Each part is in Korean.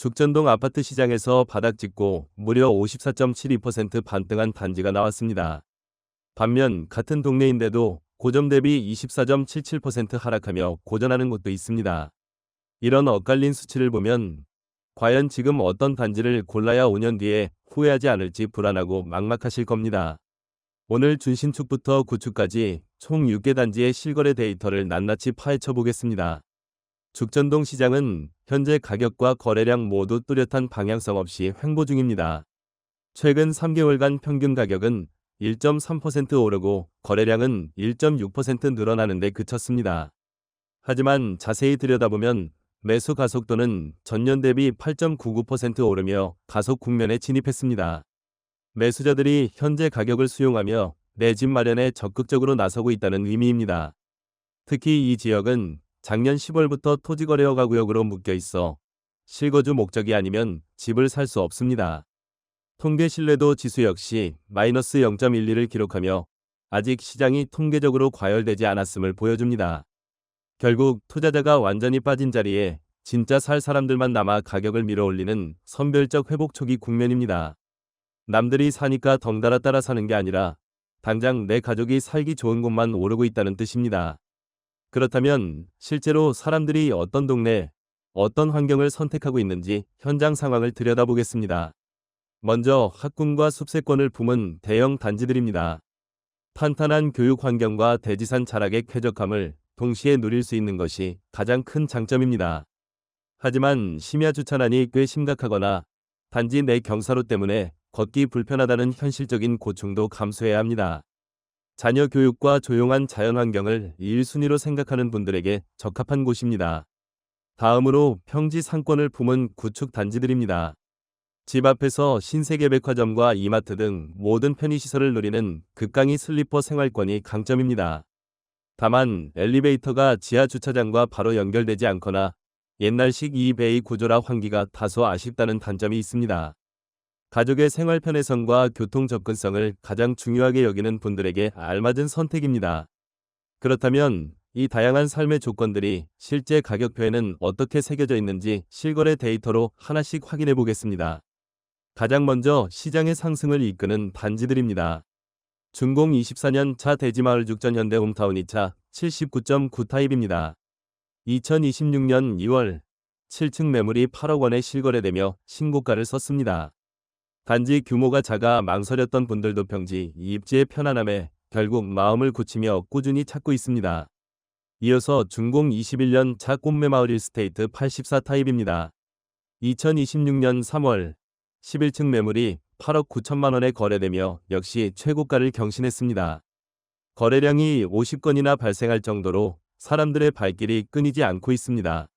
죽전동 아파트 시장에서 바닥 찍고 무려 54.72% 반등한 단지가 나왔습니다. 반면 같은 동네인데도 고점 대비 24.77% 하락하며 고전하는 곳도 있습니다. 이런 엇갈린 수치를 보면 과연 지금 어떤 단지를 골라야 5년 뒤에 후회하지 않을지 불안하고 막막하실 겁니다. 오늘 준신축부터 구축까지 총 6개 단지의 실거래 데이터를 낱낱이 파헤쳐 보겠습니다. 죽전동 시장은 현재 가격과 거래량 모두 뚜렷한 방향성 없이 횡보 중입니다. 최근 3개월간 평균 가격은 1.3% 오르고 거래량은 1.6% 늘어나는 데 그쳤습니다. 하지만 자세히 들여다보면 매수 가속도는 전년 대비 8.99% 오르며 가속 국면에 진입했습니다. 매수자들이 현재 가격을 수용하며 내 집 마련에 적극적으로 나서고 있다는 의미입니다. 특히 이 지역은 작년 10월부터 토지거래허가 구역으로 묶여 있어 실거주 목적이 아니면 집을 살 수 없습니다. 통계 신뢰도 지수 역시 마이너스 0.12를 기록하며 아직 시장이 통계적으로 과열되지 않았음을 보여줍니다. 결국 투자자가 완전히 빠진 자리에 진짜 살 사람들만 남아 가격을 밀어올리는 선별적 회복 초기 국면입니다. 남들이 사니까 덩달아 따라 사는 게 아니라 당장 내 가족이 살기 좋은 곳만 오르고 있다는 뜻입니다. 그렇다면 실제로 사람들이 어떤 동네, 어떤 환경을 선택하고 있는지 현장 상황을 들여다보겠습니다. 먼저 학군과 숲세권을 품은 대형 단지들입니다. 탄탄한 교육 환경과 대지산 자락의 쾌적함을 동시에 누릴 수 있는 것이 가장 큰 장점입니다. 하지만 심야 주차난이 꽤 심각하거나 단지 내 경사로 때문에 걷기 불편하다는 현실적인 고충도 감수해야 합니다. 자녀 교육과 조용한 자연환경을 1순위로 생각하는 분들에게 적합한 곳입니다. 다음으로 평지 상권을 품은 구축 단지들입니다. 집 앞에서 신세계백화점과 이마트 등 모든 편의시설을 누리는 극강의 슬리퍼 생활권이 강점입니다. 다만 엘리베이터가 지하 주차장과 바로 연결되지 않거나 옛날식 2베이 구조라 환기가 다소 아쉽다는 단점이 있습니다. 가족의 생활 편의성과 교통 접근성을 가장 중요하게 여기는 분들에게 알맞은 선택입니다. 그렇다면 이 다양한 삶의 조건들이 실제 가격표에는 어떻게 새겨져 있는지 실거래 데이터로 하나씩 확인해 보겠습니다. 가장 먼저 시장의 상승을 이끄는 단지들입니다. 준공 24년 차 대지마을 죽전 현대홈타운 2차 79.9 타입입니다. 2026년 2월 7층 매물이 8억 원에 실거래되며 신고가를 썼습니다. 단지 규모가 작아 망설였던 분들도 평지 입지의 편안함에 결국 마음을 굳히며 꾸준히 찾고 있습니다. 이어서 준공 21년 차 꽃매마을 일스테이트 84 타입입니다. 2026년 3월 11층 매물이 8억 9천만 원에 거래되며 역시 최고가를 경신했습니다. 거래량이 50건이나 발생할 정도로 사람들의 발길이 끊이지 않고 있습니다.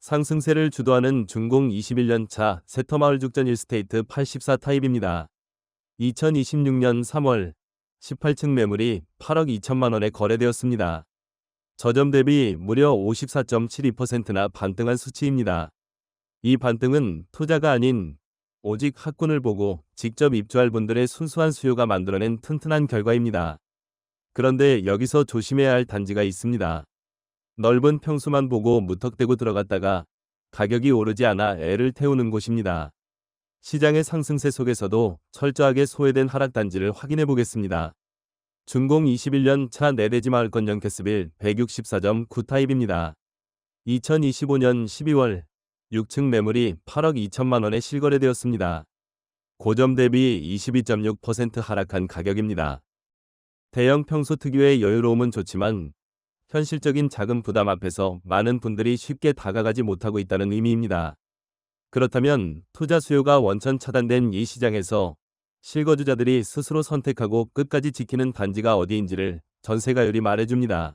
상승세를 주도하는 준공 21년 차 세터마을 죽전 일스테이트 84 타입입니다. 2026년 3월 18층 매물이 8억 2천만 원에 거래되었습니다. 저점 대비 무려 54.72%나 반등한 수치입니다. 이 반등은 투자가 아닌 오직 학군을 보고 직접 입주할 분들의 순수한 수요가 만들어낸 튼튼한 결과입니다. 그런데 여기서 조심해야 할 단지가 있습니다. 넓은 평수만 보고 무턱대고 들어갔다가 가격이 오르지 않아 애를 태우는 곳입니다. 시장의 상승세 속에서도 철저하게 소외된 하락단지를 확인해 보겠습니다. 준공 21년 차 내대지마을권 영캐스빌 164.9 타입입니다. 2025년 12월 6층 매물이 8억 2천만 원에 실거래되었습니다. 고점 대비 22.6% 하락한 가격입니다. 대형 평소 특유의 여유로움은 좋지만 현실적인 자금 부담 앞에서 많은 분들이 쉽게 다가가지 못하고 있다는 의미입니다. 그렇다면 투자 수요가 원천 차단된 이 시장에서 실거주자들이 스스로 선택하고 끝까지 지키는 단지가 어디인지를 전세가율이 말해줍니다.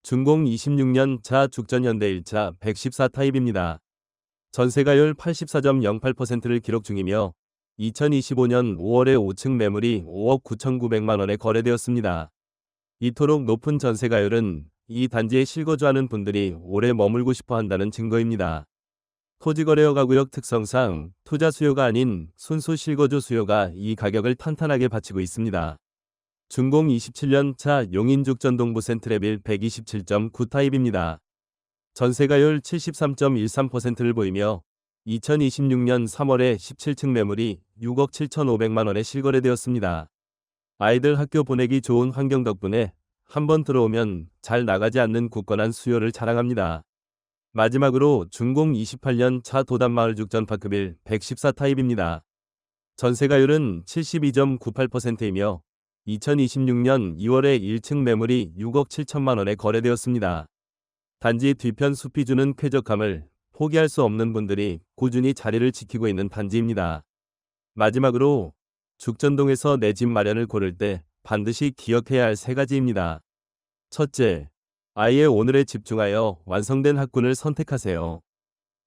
준공 26년 차 죽전 현대 1차 114 타입입니다. 전세가율 84.08%를 기록 중이며 2025년 5월에 5층 매물이 5억 9,900만 원에 거래되었습니다. 이토록 높은 전세가율은 이 단지에 실거주하는 분들이 오래 머물고 싶어 한다는 증거입니다. 토지거래허가 구역 특성상 투자 수요가 아닌 순수 실거주 수요가 이 가격을 탄탄하게 받치고 있습니다. 준공 27년 차 용인죽전 동부 센트레빌 127.9 타입입니다. 전세가율 73.13%를 보이며 2026년 3월에 17층 매물이 6억 7,500만 원에 실거래되었습니다. 아이들 학교 보내기 좋은 환경 덕분에 한번 들어오면 잘 나가지 않는 굳건한 수요를 자랑합니다. 마지막으로 준공 28년 차 도담마을 죽전파크빌 114 타입입니다. 전세가율은 72.98%이며 2026년 2월에 1층 매물이 6억 7천만 원에 거래되었습니다. 단지 뒤편 숲이 주는 쾌적함을 포기할 수 없는 분들이 꾸준히 자리를 지키고 있는 단지입니다. 마지막으로 죽전동에서 내 집 마련을 고를 때 반드시 기억해야 할 세 가지입니다. 첫째, 아이의 오늘에 집중하여 완성된 학군을 선택하세요.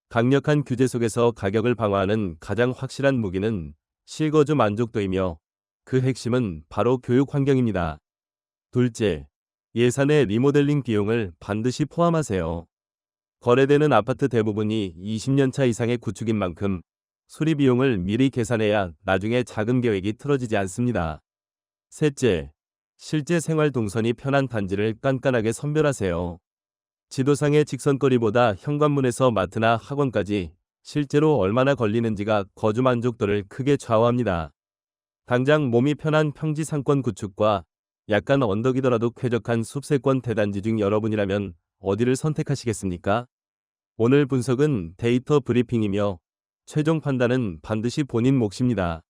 강력한 규제 속에서 가격을 방어하는 가장 확실한 무기는 실거주 만족도이며 그 핵심은 바로 교육 환경입니다. 둘째, 예산의 리모델링 비용을 반드시 포함하세요. 거래되는 아파트 대부분이 20년차 이상의 구축인 만큼 수리 비용을 미리 계산해야 나중에 자금 계획이 틀어지지 않습니다. 셋째, 실제 생활 동선이 편한 단지를 깐깐하게 선별하세요. 지도상의 직선거리보다 현관문에서 마트나 학원까지 실제로 얼마나 걸리는지가 거주 만족도를 크게 좌우합니다. 당장 몸이 편한 평지 상권 구축과 약간 언덕이더라도 쾌적한 숲세권 대단지 중 여러분이라면 어디를 선택하시겠습니까? 오늘 분석은 데이터 브리핑이며 최종 판단은 반드시 본인 몫입니다.